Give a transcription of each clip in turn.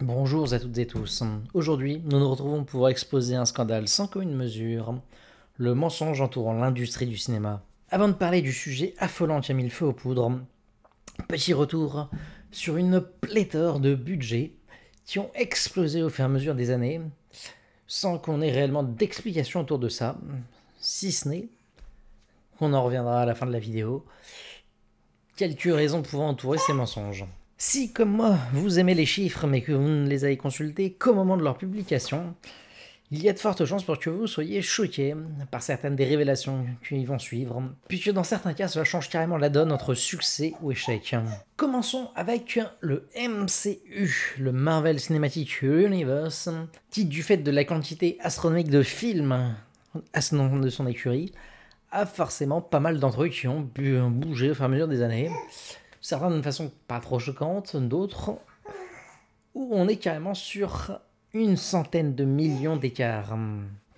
Bonjour à toutes et tous. Aujourd'hui, nous nous retrouvons pour exposer un scandale sans commune mesure, le mensonge entourant l'industrie du cinéma. Avant de parler du sujet affolant qui a mis le feu aux poudres, petit retour sur une pléthore de budgets qui ont explosé au fur et à mesure des années, sans qu'on ait réellement d'explication autour de ça, si ce n'est qu'on en reviendra à la fin de la vidéo, quelques raisons pouvant entourer ces mensonges. Si, comme moi, vous aimez les chiffres mais que vous ne les avez consultés qu'au moment de leur publication, il y a de fortes chances pour que vous soyez choqués par certaines des révélations qui vont suivre, puisque dans certains cas, cela change carrément la donne entre succès ou échec. Commençons avec le MCU, le Marvel Cinematic Universe, qui, du fait de la quantité astronomique de films de son écurie, a forcément pas mal d'entre eux qui ont pu bouger au fur et à mesure des années. Certains d'une façon pas trop choquante, d'autres où on est carrément sur une centaine de millions d'écarts.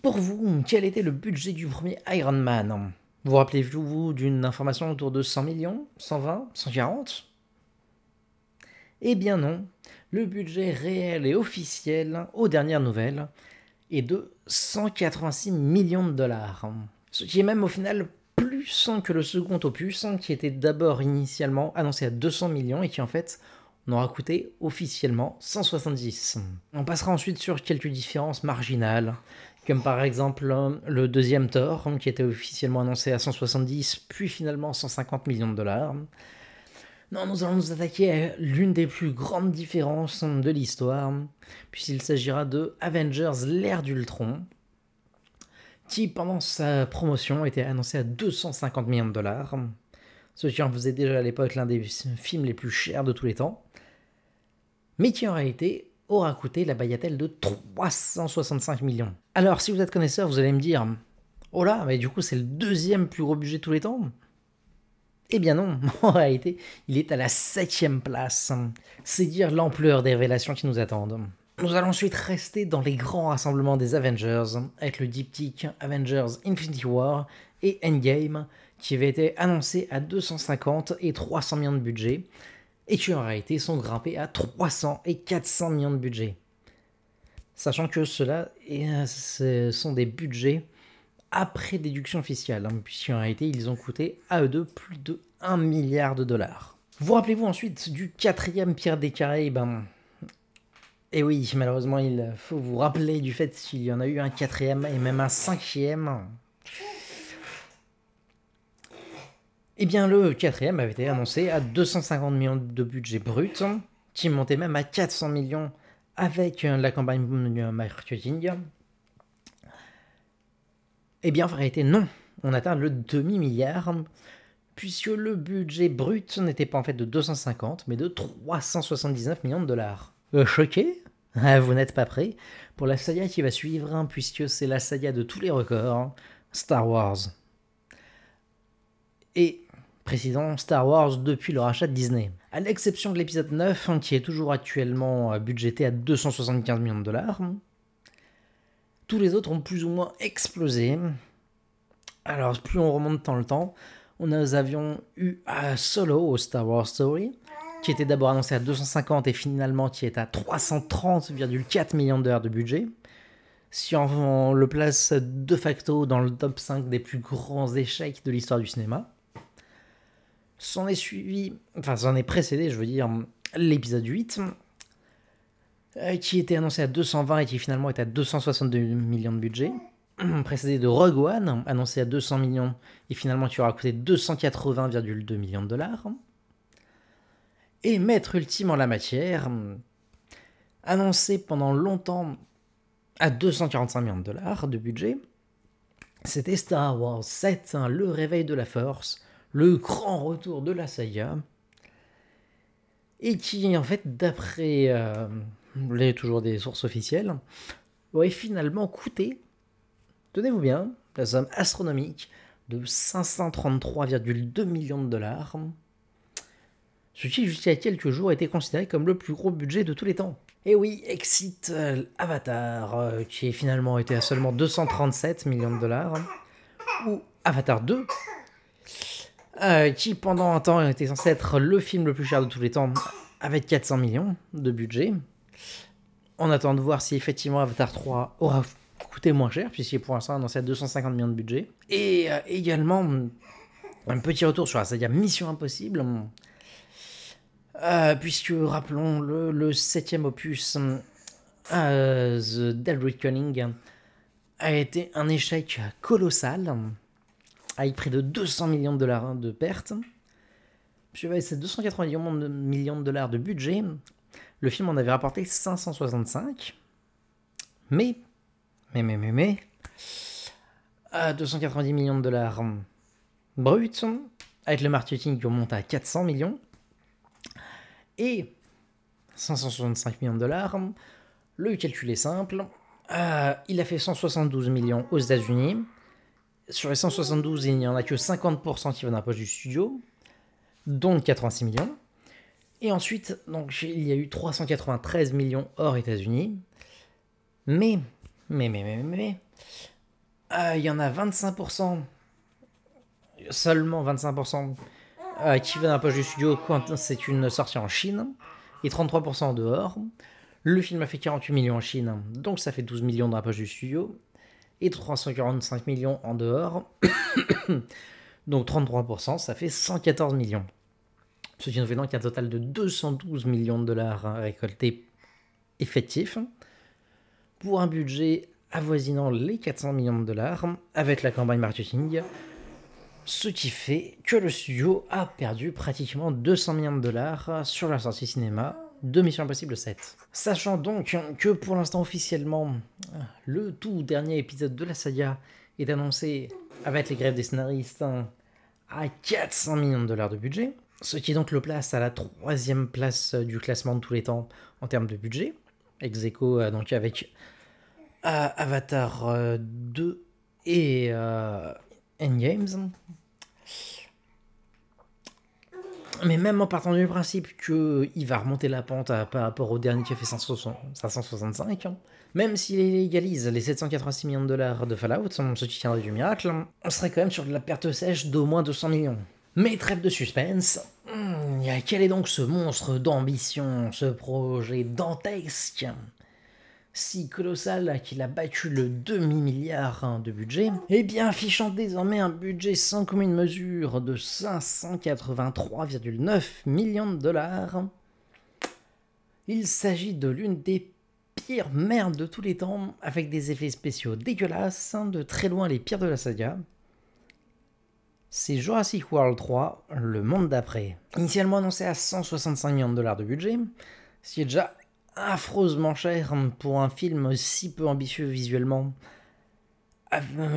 Pour vous, quel était le budget du premier Iron Man? Vous rappelez-vous d'une information autour de 100 millions? 120? 140? Eh bien non, le budget réel et officiel, aux dernières nouvelles, est de 186 millions de dollars. Ce qui est même au final plus que le second opus, qui était d'abord initialement annoncé à 200 millions et qui en fait n'aura coûté officiellement 170. On passera ensuite sur quelques différences marginales, comme par exemple le deuxième Thor, qui était officiellement annoncé à 170, puis finalement 150 millions de dollars. Non, nous allons nous attaquer à l'une des plus grandes différences de l'histoire, puisqu'il s'agira de Avengers l'ère d'Ultron, qui pendant sa promotion était annoncé à 250 millions de dollars, ce qui en faisait déjà à l'époque l'un des films les plus chers de tous les temps, mais qui en réalité aura coûté la bagatelle de 365 millions. Alors si vous êtes connaisseur, vous allez me dire « Oh là, mais du coup c'est le deuxième plus gros budget de tous les temps ?» Eh bien non, en réalité, il est à la 7e place. C'est dire l'ampleur des révélations qui nous attendent. Nous allons ensuite rester dans les grands rassemblements des Avengers, avec le diptyque Avengers Infinity War et Endgame, qui avait été annoncé à 250 et 300 millions de budget, et qui en réalité sont grimpés à 300 et 400 millions de budget. Sachant que ceux-là ce sont des budgets après déduction fiscale, puisqu'en réalité ils ont coûté à eux deux plus de 1 milliard de dollars. Vous rappelez-vous ensuite du 4e Pirates des Caraïbes? Et oui, malheureusement, il faut vous rappeler du fait qu'il y en a eu un 4e et même un 5e. Eh bien, le 4e avait été annoncé à 250 millions de budget brut, qui montait même à 400 millions avec la campagne marketing. Eh bien, en réalité, non. On atteint le demi-milliard, puisque le budget brut n'était pas en fait de 250, mais de 379 millions de dollars. Choqué? Vous n'êtes pas prêt pour la saga qui va suivre, puisque c'est la saga de tous les records, Star Wars. Et précisons Star Wars depuis le rachat de Disney. À l'exception de l'épisode 9, qui est toujours actuellement budgété à 275 millions de dollars, tous les autres ont plus ou moins explosé. Alors, plus on remonte dans le temps, nous avions eu Solo au Star Wars Story, qui était d'abord annoncé à 250 et finalement qui est à 330,4 millions de dollars de budget. Si on le place de facto dans le top 5 des plus grands échecs de l'histoire du cinéma. S'en est précédé, je veux dire, l'épisode 8, qui était annoncé à 220 et qui finalement est à 262 millions de budget. Précédé de Rogue One, annoncé à 200 millions et finalement qui aura coûté 280,2 millions de dollars. Et maître ultime en la matière, annoncé pendant longtemps à 245 millions de dollars de budget, c'était Star Wars 7, le réveil de la Force, le grand retour de la saga, et qui en fait, d'après toujours des sources officielles, aurait finalement coûté, tenez-vous bien, la somme astronomique de 533,2 millions de dollars, ce qui jusqu'à quelques jours a été considéré comme le plus gros budget de tous les temps. Et oui, excite Avatar, qui finalement été à seulement 237 millions de dollars, ou Avatar 2, qui pendant un temps était censé être le film le plus cher de tous les temps, avec 400 millions de budget, On attend de voir si effectivement Avatar 3 aura coûté moins cher, puisqu'il est pour l'instant annoncé à 250 millions de budget. Et également, un petit retour sur la saga Mission Impossible, puisque, rappelons, le 7e opus, The Dead Reckoning, a été un échec colossal, avec près de 200 millions de dollars de pertes. Puis avec ces 290 millions de dollars de budget, le film en avait rapporté 565. Mais 290 millions de dollars bruts, avec le marketing qui remonte à 400 millions, et 565 millions de dollars, le calcul est simple, il a fait 172 millions aux États-Unis. Sur les 172, il n'y en a que 50% qui vont dans la poche du studio, donc 86 millions. Et ensuite, donc, il y a eu 393 millions hors États-Unis. Mais, il y en a 25%, seulement 25%, qui vont dans la poche du studio quand c'est une sortie en Chine, et 33% en dehors. Le film a fait 48 millions en Chine, donc ça fait 12 millions dans la poche du studio, et 345 millions en dehors, donc 33%, ça fait 114 millions. Ce qui nous fait donc un total de 212 millions de dollars récoltés effectifs, pour un budget avoisinant les 400 millions de dollars, avec la campagne marketing, ce qui fait que le studio a perdu pratiquement 200 millions de dollars sur la sortie cinéma de Mission Impossible 7. Sachant donc que pour l'instant officiellement, le tout dernier épisode de la saga est annoncé avec les grèves des scénaristes à 400 millions de dollars de budget, ce qui donc le place à la 3e place du classement de tous les temps en termes de budget, ex aequo donc avec Avatar 2 et Endgames. Mais même en partant du principe qu'il va remonter la pente par rapport au dernier qui a fait 565, même s'il égalise les 786 millions de dollars de Fallout, ce qui tiendrait du miracle, on serait quand même sur de la perte sèche d'au moins 200 millions. Mais trêve de suspense, quel est donc ce monstre d'ambition, ce projet dantesque, si colossal qu'il a battu le demi-milliard de budget, et bien affichant désormais un budget sans commune mesure de 583,9 millions de dollars. Il s'agit de l'une des pires merdes de tous les temps, avec des effets spéciaux dégueulasses, de très loin les pires de la saga. C'est Jurassic World 3, le monde d'après. Initialement annoncé à 165 millions de dollars de budget, ce qui est déjà affreusement cher pour un film si peu ambitieux visuellement,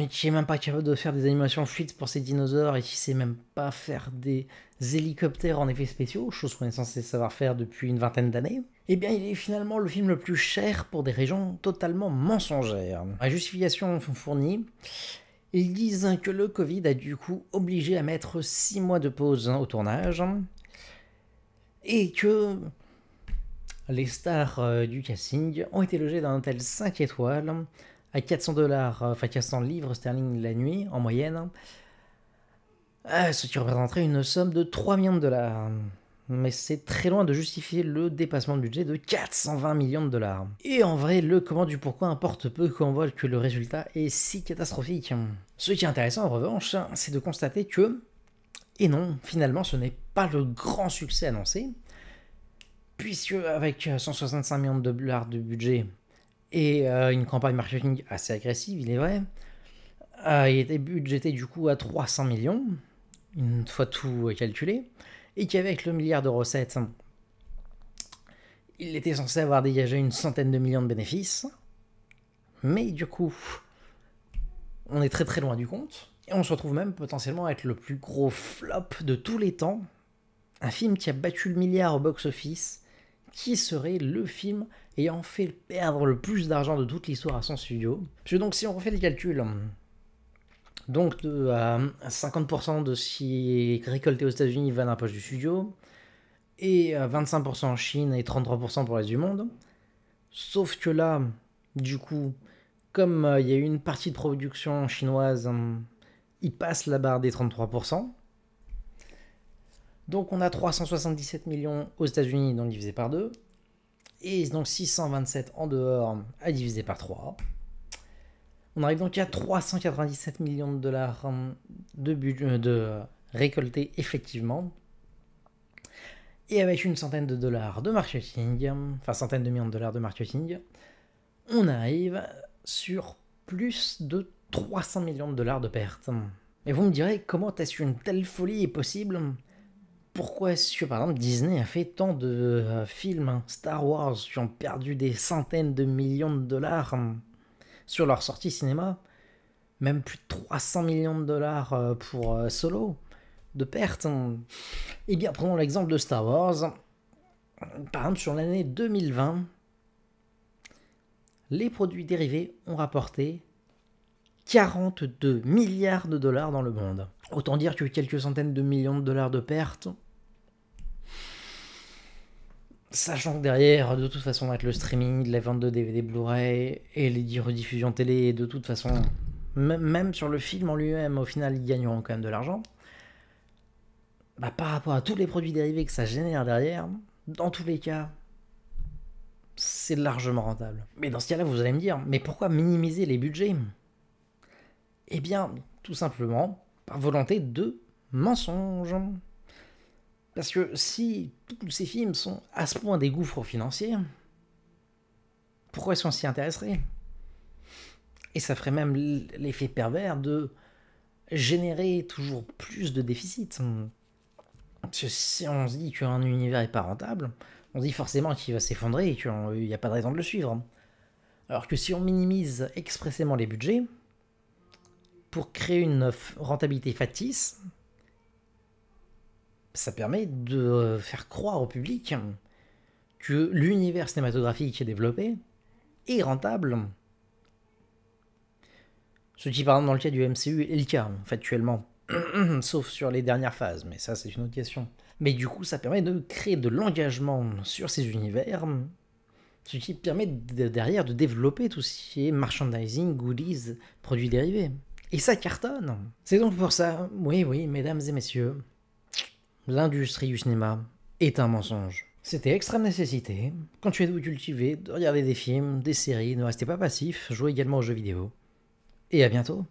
qui est même pas capable de faire des animations fluides pour ses dinosaures et qui sait même pas faire des hélicoptères en effets spéciaux, chose qu'on est censé savoir faire depuis une vingtaine d'années. Eh bien, il est finalement le film le plus cher pour des raisons totalement mensongères. La justification fournie, ils disent que le Covid a du coup obligé à mettre 6 mois de pause au tournage et que les stars du casting ont été logées dans un hôtel 5 étoiles à 400 livres sterling la nuit en moyenne, ce qui représenterait une somme de 3 millions de dollars. Mais c'est très loin de justifier le dépassement de budget de 420 millions de dollars. Et en vrai, le comment du pourquoi importe peu quand on voit que le résultat est si catastrophique. Ce qui est intéressant en revanche, c'est de constater que, et non, finalement ce n'est pas le grand succès annoncé, puisque avec 165 millions de dollars de budget et une campagne marketing assez agressive, il est vrai, il était budgété du coup à 300 millions, une fois tout calculé, et qu'avec le milliard de recettes, il était censé avoir dégagé une centaine de millions de bénéfices, mais du coup, on est très très loin du compte, et on se retrouve même potentiellement avec le plus gros flop de tous les temps, un film qui a battu le milliard au box-office, qui serait le film ayant fait perdre le plus d'argent de toute l'histoire à son studio. Parce que donc si on refait les calculs, donc de 50% de ce qui est récolté aux États-Unis va dans la poche du studio, et 25% en Chine et 33% pour le reste du monde. Sauf que là, du coup, comme il y a eu une partie de production chinoise, il passe la barre des 33%. Donc on a 377 millions aux États-Unis, donc divisé par 2. et donc 627 en dehors à diviser par 3. On arrive donc à 397 millions de dollars de récoltés effectivement. Et avec une centaine de dollars de marketing, enfin centaine de millions de dollars de marketing, on arrive sur plus de 300 millions de dollars de pertes. Et vous me direz, comment est-ce qu'une telle folie est possible? Pourquoi est-ce que, par exemple, Disney a fait tant de films Star Wars qui ont perdu des centaines de millions de dollars sur leur sortie cinéma? Même plus de 300 millions de dollars pour Solo de pertes. Eh bien, prenons l'exemple de Star Wars. Par exemple, sur l'année 2020, les produits dérivés ont rapporté 42 milliards de dollars dans le monde. Autant dire que quelques centaines de millions de dollars de pertes. Sachant que derrière, de toute façon, avec le streaming, la vente de DVD Blu-ray et les rediffusions télé, de toute façon, même sur le film en lui-même, au final, ils gagneront quand même de l'argent. Bah, par rapport à tous les produits dérivés que ça génère derrière, dans tous les cas, c'est largement rentable. Mais dans ce cas-là, vous allez me dire, mais pourquoi minimiser les budgets? Eh bien, tout simplement, par volonté de mensonge. Parce que si tous ces films sont à ce point des gouffres financiers, pourquoi est-ce qu'on s'y intéresserait? Et ça ferait même l'effet pervers de générer toujours plus de déficits. Parce que si on se dit qu'un univers n'est pas rentable, on se dit forcément qu'il va s'effondrer et qu'il n'y a pas de raison de le suivre. Alors que si on minimise expressément les budgets, pour créer une rentabilité factice, ça permet de faire croire au public que l'univers cinématographique qui est développé est rentable. Ce qui, par exemple, dans le cas du MCU est le cas, factuellement. Sauf sur les dernières phases, mais ça c'est une autre question. Mais du coup, ça permet de créer de l'engagement sur ces univers, ce qui permet derrière de développer tout ce qui est merchandising, goodies, produits dérivés. Et ça cartonne. C'est donc pour ça, oui, mesdames et messieurs, l'industrie du cinéma est un mensonge. C'était extrême nécessité. Continuez de vous cultiver, de regarder des films, des séries, ne restez pas passifs, jouez également aux jeux vidéo. Et à bientôt.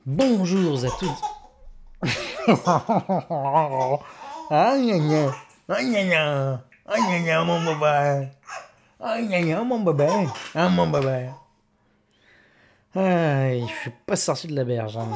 Bonjour à tous. Aïe aïe aïe aïe aïe aïe mon bébé. Aïe aïe mon bébé. Ah mon bébé. Aïe, je suis pas sorti de la berge. Hein.